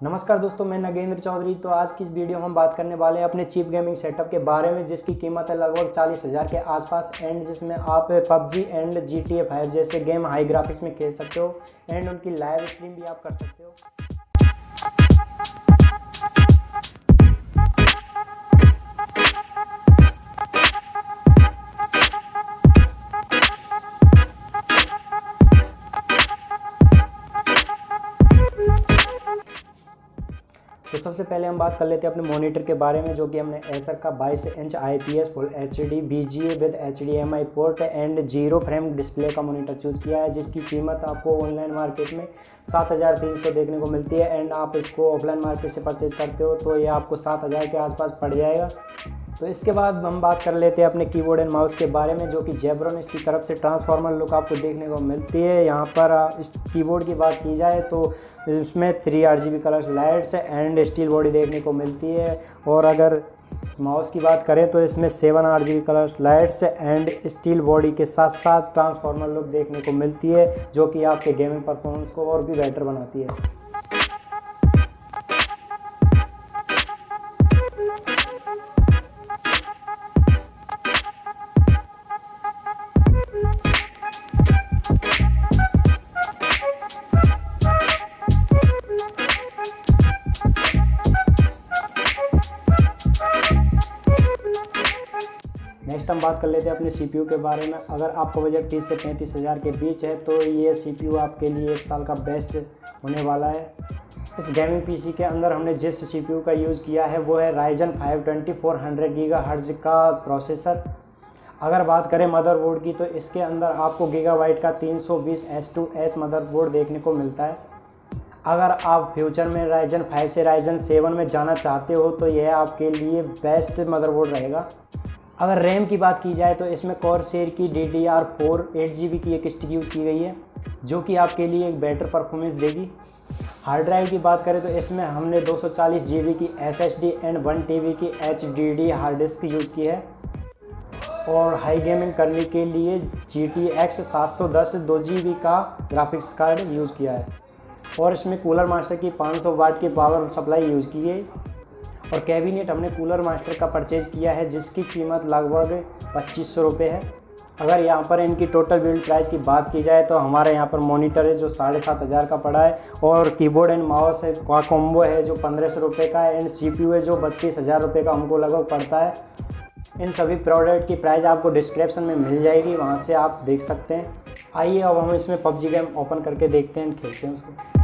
नमस्कार दोस्तों, मैं नगेंद्र चौधरी। तो आज की इस वीडियो में हम बात करने वाले हैं अपने चीप गेमिंग सेटअप के बारे में, जिसकी कीमत है लगभग 40,000 के आसपास एंड जिसमें आप PUBG एंड GTA 5 जैसे गेम हाई ग्राफिक्स में खेल सकते हो एंड उनकी लाइव स्ट्रीम भी आप कर सकते हो। तो सबसे पहले हम बात कर लेते हैं अपने मॉनिटर के बारे में, जो कि हमने एसर का 22 inch IPS full HD BGA with HDMI port and 0 frame display का मॉनिटर चूज़ किया है, जिसकी कीमत आपको ऑनलाइन मार्केट में 7,300 देखने को मिलती है एंड आप इसको ऑफलाइन मार्केट से परचेज करते हो तो ये आपको 7,000 के आसपास पड़ जाएगा। तो इसके बाद हम बात कर लेते हैं अपने कीबोर्ड एंड माउस के बारे में, जो कि जेब्रॉन इसकी तरफ से ट्रांसफॉर्मर लुक आपको देखने को मिलती है। यहाँ पर इस कीबोर्ड की बात की जाए तो इसमें 3 RGB colours lights and steel body देखने को मिलती है, और अगर माउस की बात करें तो इसमें 7 RGB colours lights and steel body के साथ साथ ट्रांसफॉर्मर लुक देखने को मिलती है, जो कि आपके गेमिंग परफॉर्मेंस को और भी बेटर बनाती है। नेक्स्ट हम बात कर लेते हैं अपने CPU के बारे में। अगर आपका बजट 30 से 35,000 के बीच है तो ये CPU आपके लिए 1 साल का बेस्ट होने वाला है। इस गेमिंग PC के अंदर हमने जिस CPU का यूज़ किया है वो है Ryzen 5 2400 GHz का प्रोसेसर। अगर बात करें मदरबोर्ड की तो इसके अंदर आपको गीगाबाइट का 320S2H मदरबोर्ड देखने को मिलता है। अगर आप फ्यूचर में Ryzen 5 से Ryzen 7 में जाना चाहते हो तो यह आपके लिए बेस्ट मदरबोर्ड रहेगा। अगर रैम की बात की जाए तो इसमें कॉर्सेर की DDR4 8GB की एक स्टिक यूज़ की गई है, जो कि आपके लिए एक बेटर परफॉर्मेंस देगी। हार्ड ड्राइव की बात करें तो इसमें हमने 240 GB की SSD एंड 1 TB की HDD हार्ड डिस्क यूज़ की है, और हाई गेमिंग करने के लिए GTX 710 2GB का ग्राफिक्स कार्ड यूज़ किया है, और इसमें कूलर मास्टर की 500 वाट की पावर सप्लाई यूज़ की है। और कैबिनेट हमने कूलर मास्टर का परचेज़ किया है, जिसकी कीमत लगभग 2500 रुपये है। अगर यहाँ पर इनकी टोटल बिल्ड प्राइस की बात की जाए तो हमारे यहाँ पर मॉनिटर है जो 7,500 का पड़ा है, और कीबोर्ड एंड माउस है का कॉम्बो है जो 1,500 रुपये का है, एंड CPU है जो 32,000 रुपये का हमको लगभग पड़ता है। इन सभी प्रोडक्ट की प्राइस आपको डिस्क्रिप्शन में मिल जाएगी, वहाँ से आप देख सकते हैं। आइए अब हम इसमें PUBG गेम ओपन करके देखते हैं, खेलते हैं उसको।